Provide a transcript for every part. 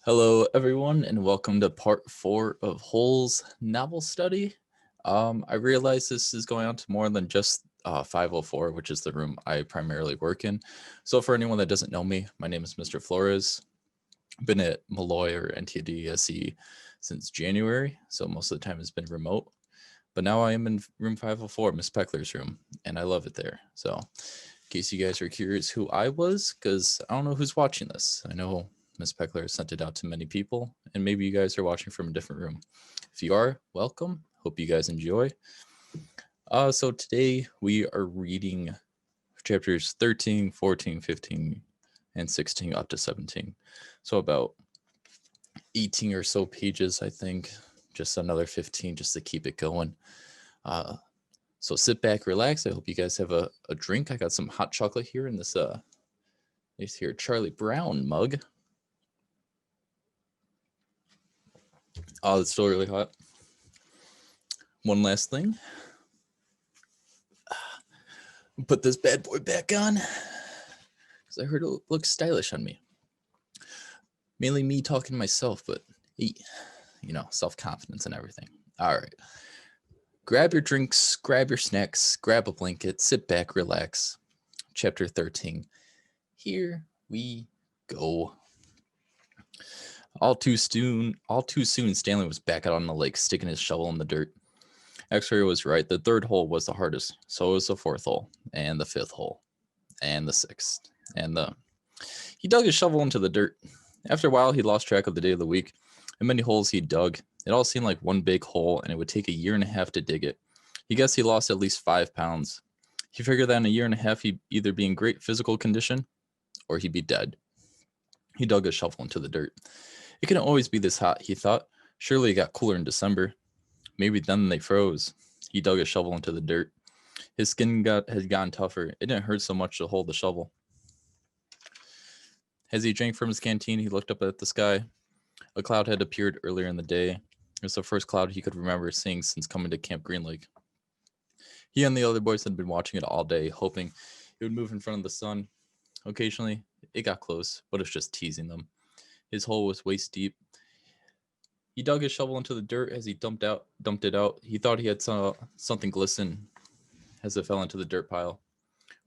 Hello, everyone, and welcome to part 4 of Hole's novel study. I realize this is going on to more than just 504, which is the room I primarily work in. So, for anyone that doesn't know me, my name is Mr. Flores. I've been at Malloy or NTDSE since January, so most of the time it's been remote. But now I am in room 504, Miss Peckler's room, and I love it there. So, in case you guys are curious who I was, because I don't know who's watching this. I know Miss Peckler sent it out to many people, and maybe you guys are watching from a different room. If you are, welcome. Hope you guys enjoy. So today we are reading chapters 13, 14, 15, and 16 up to 17. So about 18 or so pages, I think. Just another 15 just to keep it going. So sit back, relax. I hope you guys have a drink. I got some hot chocolate here in this here Charlie Brown mug. Oh, it's still really hot. One last thing. Put this bad boy back on because I heard it looks stylish on me. Mainly me talking to myself, but self-confidence and everything. All right. Grab your drinks, grab your snacks, grab a blanket, sit back, relax. Chapter 13. Here we go. All too soon, Stanley was back out on the lake, sticking his shovel in the dirt. X-ray was right. The third hole was the hardest. So was the fourth hole, and the fifth hole, and the sixth, He dug his shovel into the dirt. After a while, he lost track of the day of the week. And many holes he dug, it all seemed like one big hole, and it would take a year and a half to dig it. He guessed he lost at least 5 pounds. He figured that in a year and a half, he'd either be in great physical condition, or he'd be dead. He dug his shovel into the dirt. It couldn't always be this hot, he thought. Surely it got cooler in December. Maybe then they froze. He dug his shovel into the dirt. His skin had gotten tougher. It didn't hurt so much to hold the shovel. As he drank from his canteen, he looked up at the sky. A cloud had appeared earlier in the day. It was the first cloud he could remember seeing since coming to Camp Green Lake. He and the other boys had been watching it all day, hoping it would move in front of the sun. Occasionally, it got close, but it was just teasing them. His hole was waist deep. He dug his shovel into the dirt as he dumped it out. He thought he had saw something glisten as it fell into the dirt pile.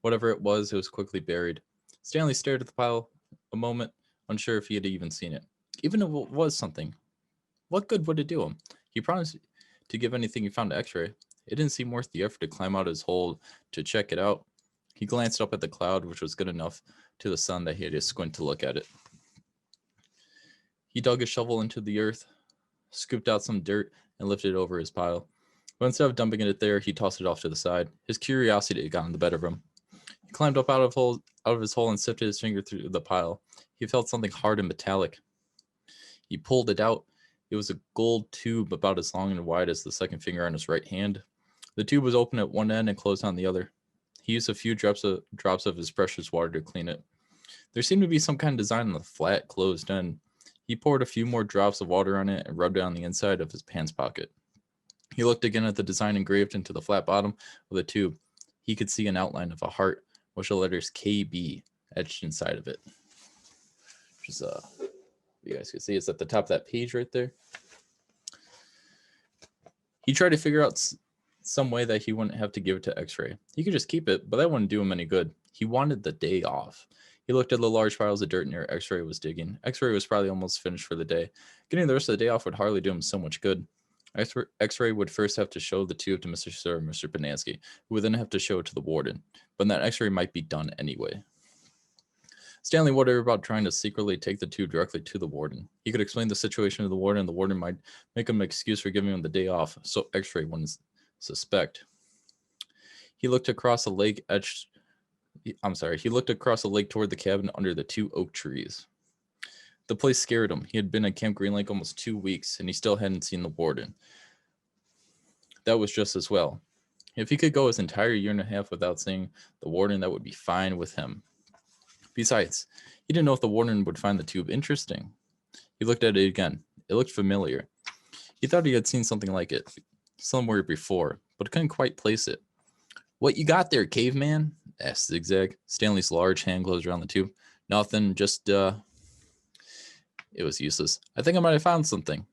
Whatever it was quickly buried. Stanley stared at the pile a moment, unsure if he had even seen it. Even if it was something, what good would it do him? He promised to give anything he found to X-ray. It didn't seem worth the effort to climb out his hole to check it out. He glanced up at the cloud, which was good enough to the sun that he had to squint to look at it. He dug his shovel into the earth, scooped out some dirt, and lifted it over his pile. But instead of dumping it there, he tossed it off to the side. His curiosity had gotten the better of him. He climbed up out of his hole and sifted his finger through the pile. He felt something hard and metallic. He pulled it out. It was a gold tube about as long and wide as the second finger on his right hand. The tube was open at one end and closed on the other. He used a few drops of his precious water to clean it. There seemed to be some kind of design on the flat, closed end. He poured a few more drops of water on it and rubbed it on the inside of his pants pocket. He looked again at the design engraved into the flat bottom of the tube. He could see an outline of a heart with the letters KB etched inside of it. Which is, you guys can see it's at the top of that page right there. He tried to figure out some way that he wouldn't have to give it to X-ray. He could just keep it, but that wouldn't do him any good. He wanted the day off. He looked at the large piles of dirt near X-ray was digging. X-ray was probably almost finished for the day. Getting the rest of the day off would hardly do him so much good. X-ray would first have to show the tube to Mr. Sir and Mr. Panansky, who would then have to show it to the warden. But that X-ray might be done anyway. Stanley wondered about trying to secretly take the tube directly to the warden. He could explain the situation to the warden, and the warden might make him an excuse for giving him the day off, so X-ray wouldn't suspect. He looked across the lake He looked across the lake toward the cabin under the 2 oak trees. The place scared him. He had been at Camp Green Lake almost 2 weeks, and he still hadn't seen the warden. That was just as well. If he could go his entire year and a half without seeing the warden, that would be fine with him. Besides, he didn't know if the warden would find the tube interesting. He looked at it again. It looked familiar. He thought he had seen something like it somewhere before, but couldn't quite place it. "What you got there, caveman?" asked Zigzag. Stanley's large hand closed around the tube. "Nothing, just, It was useless. I think I might have found something.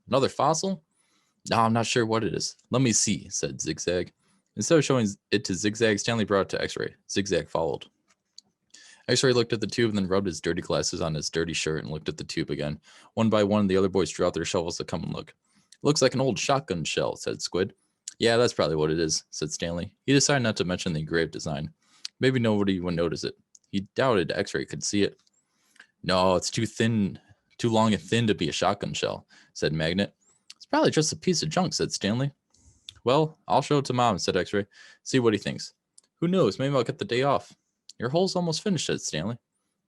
Another fossil? No, I'm not sure what it is. Let me see, said Zigzag. Instead of showing it to Zigzag, Stanley brought it to X-Ray. Zigzag followed. X-Ray looked at the tube and then rubbed his dirty glasses on his dirty shirt and looked at the tube again. One by one, the other boys drew out their shovels to come and look. It looks like an old shotgun shell, said Squid. Yeah, that's probably what it is, said Stanley. He decided not to mention the engraved design. Maybe nobody would notice it. He doubted X-Ray could see it. No, it's too long and thin to be a shotgun shell, said Magnet. It's probably just a piece of junk, said Stanley. Well, I'll show it to Mom, said X-Ray. See what he thinks. Who knows, maybe I'll get the day off. Your hole's almost finished, said Stanley.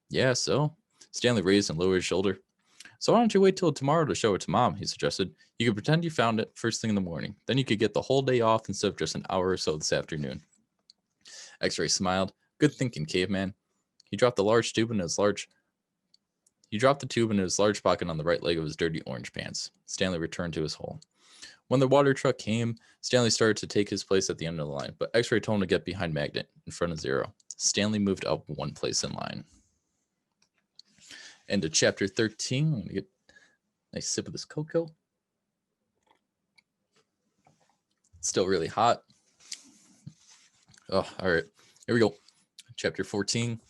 Yeah, so? Stanley raised and lowered his shoulder. So why don't you wait till tomorrow to show it to Mom, he suggested. You could pretend you found it first thing in the morning. Then you could get the whole day off instead of just an hour or so this afternoon. X-Ray smiled. Good thinking, caveman. He dropped the tube in his large pocket on the right leg of his dirty orange pants. Stanley returned to his hole. When the water truck came, Stanley started to take his place at the end of the line, but X-Ray told him to get behind Magnet, in front of Zero. Stanley moved up one place in line. End of chapter 13. I'm going to get a nice sip of this cocoa. It's still really hot. Oh, all right. Here we go. Chapter 14.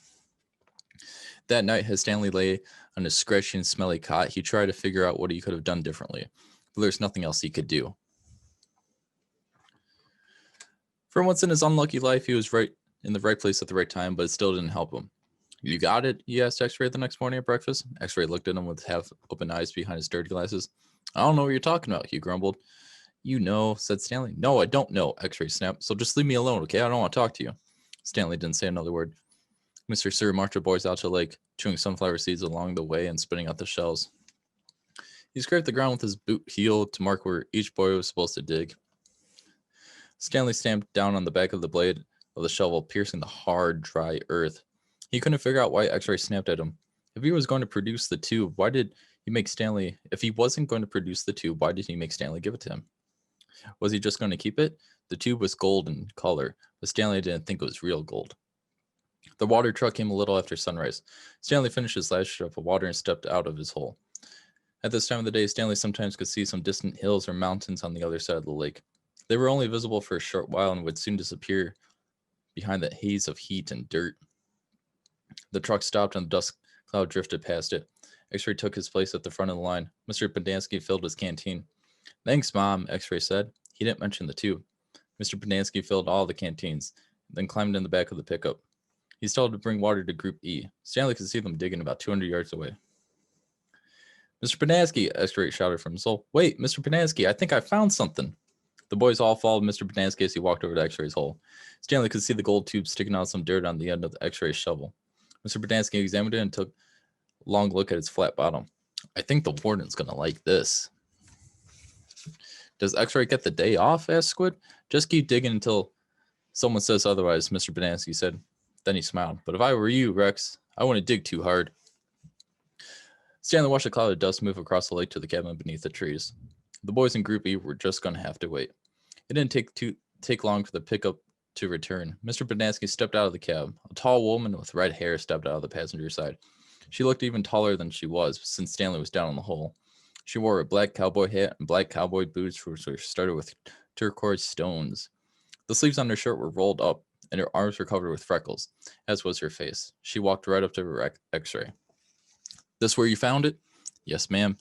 That night, as Stanley lay on his scratchy and smelly cot, he tried to figure out what he could have done differently, but there's nothing else he could do. For once in his unlucky life, he was right in the right place at the right time, but it still didn't help him. You got it? He asked X-Ray the next morning at breakfast. X-Ray looked at him with half-open eyes behind his dirty glasses. I don't know what you're talking about, he grumbled. You know, said Stanley. No, I don't know, X-Ray snapped. So just leave me alone, okay? I don't want to talk to you. Stanley didn't say another word. Mr. Sir marched the boys out to the lake, chewing sunflower seeds along the way and spitting out the shells. He scraped the ground with his boot heel to mark where each boy was supposed to dig. Stanley stamped down on the back of the blade of the shovel, piercing the hard, dry earth. He couldn't figure out why X-Ray snapped at him. If he was going to produce the tube, why did he make Stanley... If he wasn't going to produce the tube, why did he make Stanley give it to him? Was he just going to keep it? The tube was gold in color, but Stanley didn't think it was real gold. The water truck came a little after sunrise. Stanley finished his last shot of water and stepped out of his hole. At this time of the day, Stanley sometimes could see some distant hills or mountains on the other side of the lake. They were only visible for a short while and would soon disappear behind the haze of heat and dirt. The truck stopped and the dust cloud drifted past it. X-Ray took his place at the front of the line. Mr. Pendanski filled his canteen. Thanks, Mom, X-Ray said. He didn't mention the tube. Mr. Pendanski filled all the canteens, then climbed in the back of the pickup. He told to bring water to Group E. Stanley could see them digging about 200 yards away. Mr. Pendanski, X-Ray shouted from his hole. Wait, Mr. Pendanski, I think I found something. The boys all followed Mr. Pendanski as he walked over to X-Ray's hole. Stanley could see the gold tube sticking out some dirt on the end of the X-Ray shovel. Mr. Pendanski examined it and took a long look at its flat bottom. I think the warden's going to like this. Does X-Ray get the day off? Asked Squid. Just keep digging until someone says otherwise, Mr. Pendanski said. Then he smiled. But if I were you, Rex, I wouldn't dig too hard. Stanley watched a cloud of dust move across the lake to the cabin beneath the trees. The boys in Group E were just going to have to wait. It didn't take long for the pickup to return. Mr. Pendanski stepped out of the cab. A tall woman with red hair stepped out of the passenger side. She looked even taller than she was, since Stanley was down in the hole. She wore a black cowboy hat and black cowboy boots, which were studded with turquoise stones. The sleeves on her shirt were rolled up, and her arms were covered with freckles, as was her face. She walked right up to her X-Ray. This where you found it? Yes, ma'am.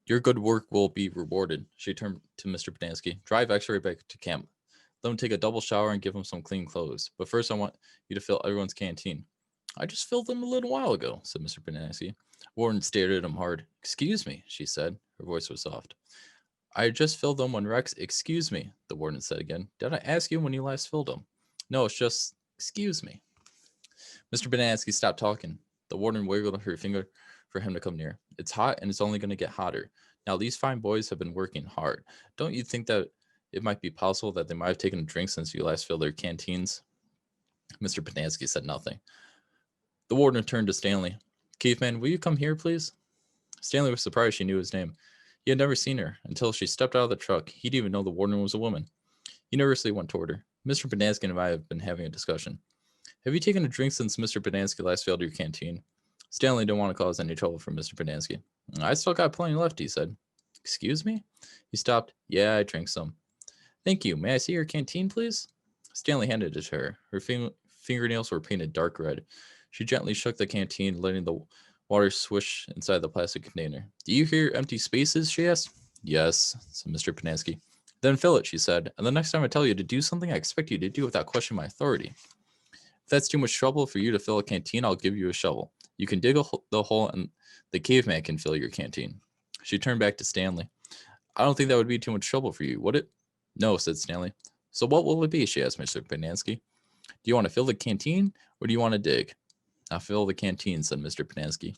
Your good work will be rewarded. She turned to Mr. Pendanski. Drive X-Ray back to camp. Let him take a double shower and give him some clean clothes. But first I want you to fill everyone's canteen. I just filled them a little while ago, said Mr. Pendanski. Warden stared at him hard. Excuse me, she said. Her voice was soft. I just filled them when Rex... Excuse me, the warden said again. Did I ask you when you last filled them? No, it's just... Excuse me. Mr. Pendanski stopped talking. The warden wiggled her finger for him to come near. It's hot and it's only going to get hotter. Now, these fine boys have been working hard. Don't you think that it might be possible that they might have taken a drink since you last filled their canteens? Mr. Pendanski said nothing. The warden turned to Stanley. Caveman, will you come here, please? Stanley was surprised she knew his name. He had never seen her until she stepped out of the truck. He didn't even know the warden was a woman. He nervously went toward her. Mr. Pendanski and I have been having a discussion. Have you taken a drink since Mr. Pendanski last filled your canteen? Stanley didn't want to cause any trouble for Mr. Padansky. I still got plenty left, he said. Excuse me? He stopped. Yeah, I drank some. Thank you. May I see your canteen, please? Stanley handed it to her. Her fingernails were painted dark red. She gently shook the canteen, letting the water swish inside the plastic container. Do you hear empty spaces? She asked. Yes, said Mr. Padansky. Then fill it, she said. And the next time I tell you to do something, I expect you to do it without questioning my authority. If that's too much trouble for you to fill a canteen, I'll give you a shovel. You can dig the hole and the caveman can fill your canteen. She turned back to Stanley. I don't think that would be too much trouble for you, would it? No, said Stanley. So what will it be? She asked Mr. Padansky. Do you want to fill the canteen or do you want to dig? I'll fill the canteen, said Mr. Padansky.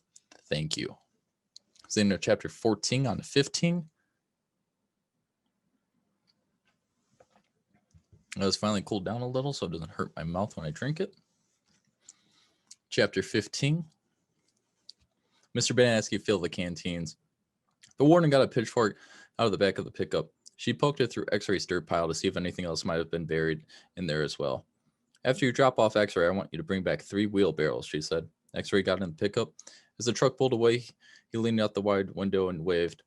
Thank you. It's the end of chapter 14 on 15. It was finally cooled down a little so it doesn't hurt my mouth when I drink it. Chapter 15. Mr. Padansky filled the canteens. The warden got a pitchfork out of the back of the pickup. She poked it through X-Ray's dirt pile to see if anything else might have been buried in there as well. After you drop off X-Ray, I want you to bring back 3 wheelbarrows, she said. X-Ray got in the pickup. As the truck pulled away, he leaned out the wide window and waved.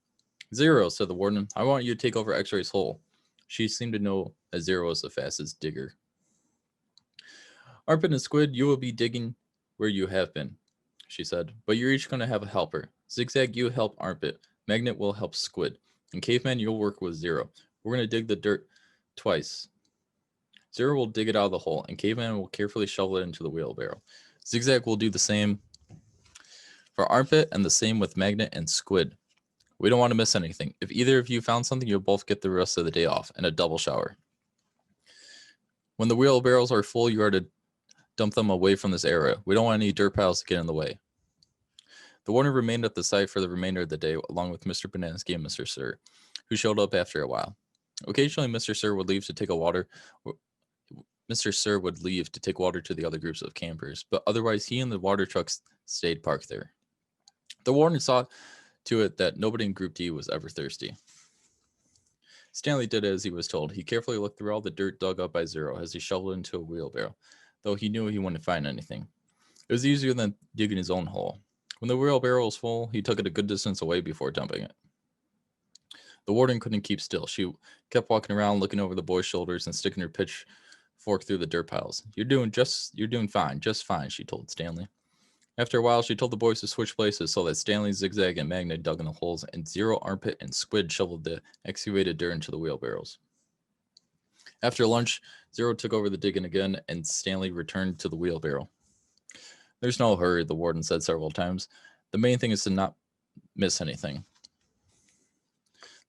Zero, said the warden. I want you to take over X-Ray's hole. She seemed to know that Zero was the fastest digger. Armpit and Squid, you will be digging where you have been, she said. But you're each going to have a helper. Zigzag, you help Armpit. Magnet will help Squid. And Caveman, you'll work with Zero. We're going to dig the dirt twice. Zero will dig it out of the hole, and Caveman will carefully shovel it into the wheelbarrow. Zigzag will do the same for Armpit and the same with Magnet and Squid. We don't want to miss anything. If either of you found something, you'll both get the rest of the day off and a double shower. When the wheelbarrows are full, you are to dump them away from this area. We don't want any dirt piles to get in the way. The warden remained at the site for the remainder of the day, along with Mr. Padansky and Mr. Sir, who showed up after a while. Occasionally, Mr. Sir would leave to take water to the other groups of campers, but otherwise he and the water trucks stayed parked there. The warden saw to it that nobody in Group D was ever thirsty. Stanley did as he was told. He carefully looked through all the dirt dug up by Zero as he shoveled into a wheelbarrow, though he knew he wouldn't find anything. It was easier than digging his own hole. When the wheelbarrow was full, he took it a good distance away before dumping it. The warden couldn't keep still. She kept walking around, looking over the boys' shoulders and sticking her pitchfork through the dirt piles. You're doing fine, just fine, she told Stanley. After a while, she told the boys to switch places so that Stanley, Zigzag, and Magnet dug in the holes, and Zero, Armpit, and Squid shoveled the excavated dirt into the wheelbarrows. After lunch, Zero took over the digging again, and Stanley returned to the wheelbarrow. There's no hurry, the warden said several times. The main thing is to not miss anything.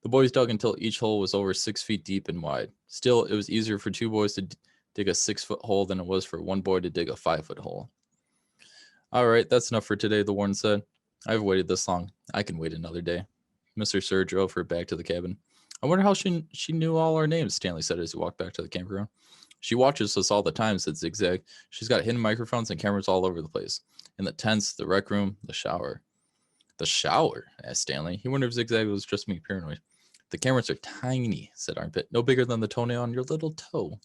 The boys dug until each hole was over 6 feet deep and wide. Still, it was easier for 2 boys to dig a 6-foot hole than it was for 1 boy to dig a 5-foot hole. All right, that's enough for today, the warden said. I've waited this long. I can wait another day. Mr. Sir drove her back to the cabin. I wonder how she knew all our names, Stanley said as he walked back to the campground. She watches us all the time, said Zigzag. She's got hidden microphones and cameras all over the place. In the tents, the rec room, the shower. The shower? Asked Stanley. He wondered if Zigzag was just being paranoid. The cameras are tiny, said Armpit. No bigger than the toenail on your little toe.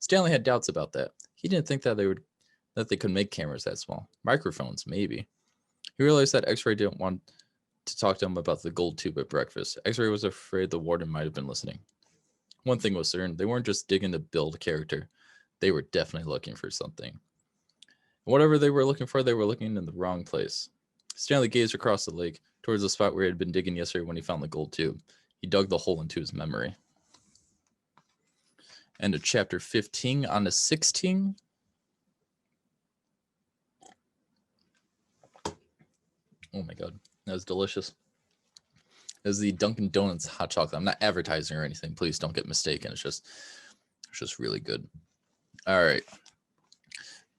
Stanley had doubts about that. He didn't think that they could make cameras that small. Microphones, maybe. He realized that X-Ray didn't want to talk to him about the gold tube at breakfast. X-Ray was afraid the warden might have been listening. One thing was certain, they weren't just digging to build character. They were definitely looking for something. Whatever they were looking for, they were looking in the wrong place. Stanley gazed across the lake, towards the spot where he had been digging yesterday when he found the gold tube. He dug the hole into his memory. End of chapter 15 on to 16. Oh my god, that was delicious. It was the Dunkin' Donuts hot chocolate. I'm not advertising or anything. Please don't get mistaken. It's just really good. All right.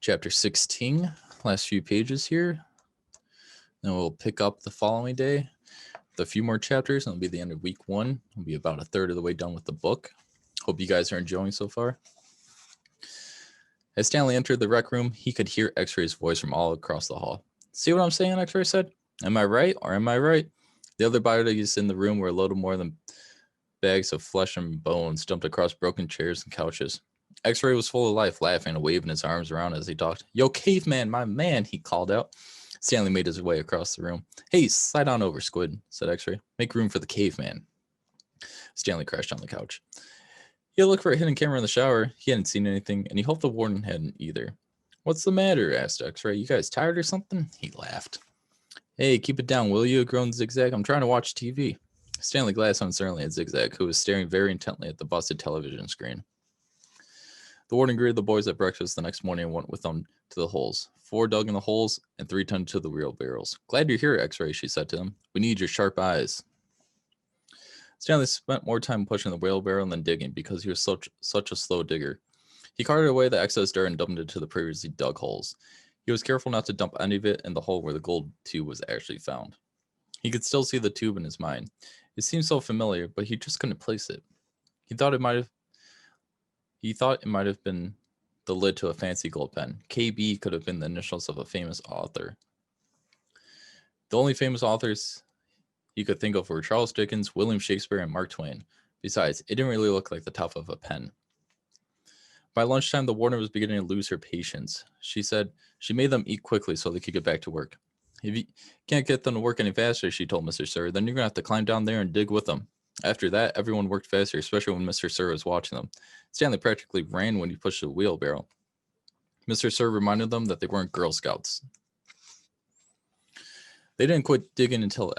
Chapter 16, last few pages here. Then we'll pick up the following day with a few more chapters, and it'll be the end of week 1. We'll be about a third of the way done with the book. Hope you guys are enjoying so far. As Stanley entered the rec room, he could hear X-Ray's voice from all across the hall. See what I'm saying, X-Ray said? Am I right or am I right? The other bodies in the room were loaded more than bags of flesh and bones dumped across broken chairs and couches. X-Ray was full of life, laughing and waving his arms around as he talked. Yo, Caveman, my man, he called out. Stanley made his way across the room. Hey, slide on over, Squid, said X-Ray. Make room for the caveman. Stanley crashed on the couch. He had looked for a hidden camera in the shower. He hadn't seen anything, and he hoped the warden hadn't either. What's the matter? Asked X-Ray. You guys tired or something? He laughed. Hey, keep it down, will you? Groaned Zigzag. I'm trying to watch TV. Stanley glanced uncertainly at Zigzag, who was staring very intently at the busted television screen. The warden greeted the boys at breakfast the next morning and went with them to the holes. 4 dug in the holes and 3 turned to the wheelbarrows. Glad you're here, X-Ray, she said to them. We need your sharp eyes. Stanley spent more time pushing the wheelbarrow than digging because he was such a slow digger. He carted away the excess dirt and dumped it into the previously dug holes. He was careful not to dump any of it in the hole where the gold tube was actually found. He could still see the tube in his mind. It seemed so familiar, but he just couldn't place it. He thought it might have been the lid to a fancy gold pen. KB could have been the initials of a famous author. The only famous authors he could think of were Charles Dickens, William Shakespeare, and Mark Twain. Besides, it didn't really look like the top of a pen. By lunchtime, the warden was beginning to lose her patience. She said she made them eat quickly so they could get back to work. If you can't get them to work any faster, she told Mr. Sir, then you're going to have to climb down there and dig with them. After that, everyone worked faster, especially when Mr. Sir was watching them. Stanley practically ran when he pushed the wheelbarrow. Mr. Sir reminded them that they weren't Girl Scouts. They didn't quit digging until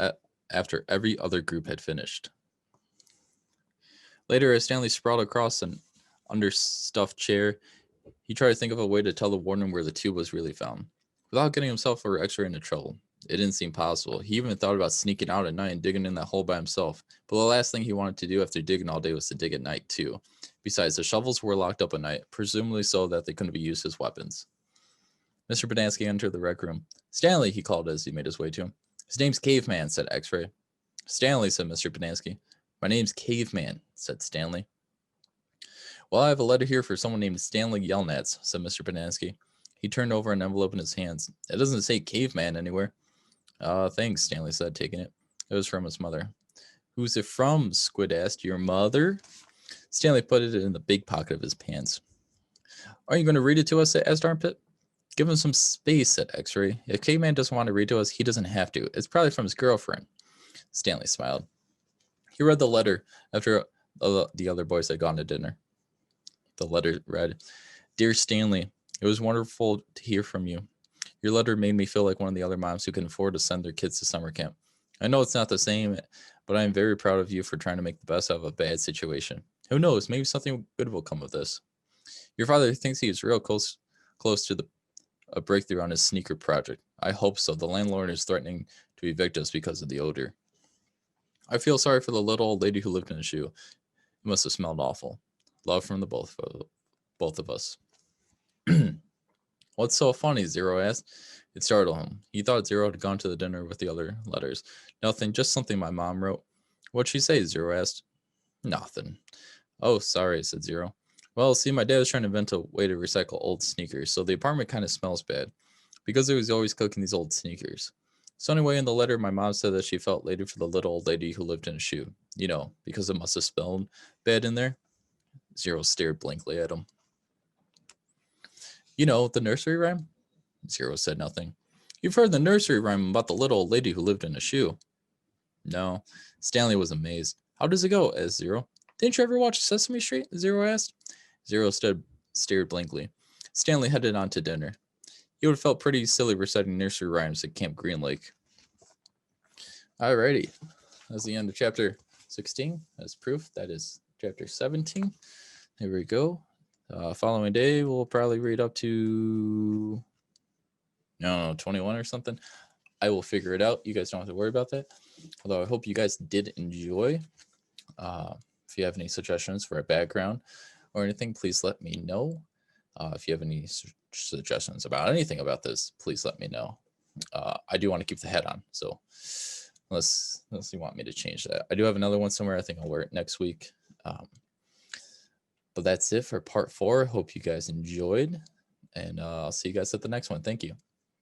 after every other group had finished. Later, as Stanley sprawled across an understuffed chair, he tried to think of a way to tell the warden where the tube was really found, without getting himself or X-Ray into trouble. It didn't seem possible. He even thought about sneaking out at night and digging in that hole by himself, but the last thing he wanted to do after digging all day was to dig at night, too. Besides, the shovels were locked up at night, presumably so that they couldn't be used as weapons. Mr. Bodansky entered the rec room. Stanley, he called as he made his way to him. His name's Caveman, said X-Ray. Stanley, said Mr. Bodansky. My name's Caveman, said Stanley. Well, I have a letter here for someone named Stanley Yelnats, said Mr. Bodansky. He turned over an envelope in his hands. It doesn't say Caveman anywhere. Thanks, Stanley said, taking it. It was from his mother. Who's it from? Squid asked. Your mother? Stanley put it in the big pocket of his pants. Are you going to read it to us? Asked Armpit. Give him some space, said X-Ray. If Caveman doesn't want to read to us, he doesn't have to. It's probably from his girlfriend. Stanley smiled. He read the letter after the other boys had gone to dinner. The letter read, Dear Stanley, it was wonderful to hear from you. Your letter made me feel like one of the other moms who can afford to send their kids to summer camp. I know it's not the same, but I am very proud of you for trying to make the best out of a bad situation. Who knows, maybe something good will come of this. Your father thinks he is real close to a breakthrough on his sneaker project. I hope so. The landlord is threatening to evict us because of the odor. I feel sorry for the little old lady who lived in a shoe. It must have smelled awful. Love from the both of us. What's so funny? Zero asked. It startled him. He thought Zero had gone to the dinner with the other letters. Nothing, just something my mom wrote. What'd she say? Zero asked. Nothing. Oh, sorry, said Zero. Well, see, my dad was trying to invent a way to recycle old sneakers, so the apartment kind of smells bad, because he was always cooking these old sneakers. So anyway, in the letter, my mom said that she felt later for the little old lady who lived in a shoe. You know, because it must have smelled bad in there. Zero stared blankly at him. You know, the nursery rhyme? Zero said nothing. You've heard the nursery rhyme about the little old lady who lived in a shoe. No. Stanley was amazed. How does it go? Asked Zero. Didn't you ever watch Sesame Street? Zero asked. Zero stared blankly. Stanley headed on to dinner. He would have felt pretty silly reciting nursery rhymes at Camp Green Lake. Alrighty. That's the end of chapter 16. As proof, that is chapter 17. Here we go. Following day, we'll probably read up to 21 or something. I will figure it out. You guys don't have to worry about that. Although I hope you guys did enjoy. If you have any suggestions for a background or anything, please let me know. If you have any suggestions about anything about this, please let me know. I do want to keep the head on, so unless you want me to change that. I do have another one somewhere. I think I'll wear it next week. But that's it for part 4. Hope you guys enjoyed, and I'll see you guys at the next one. Thank you.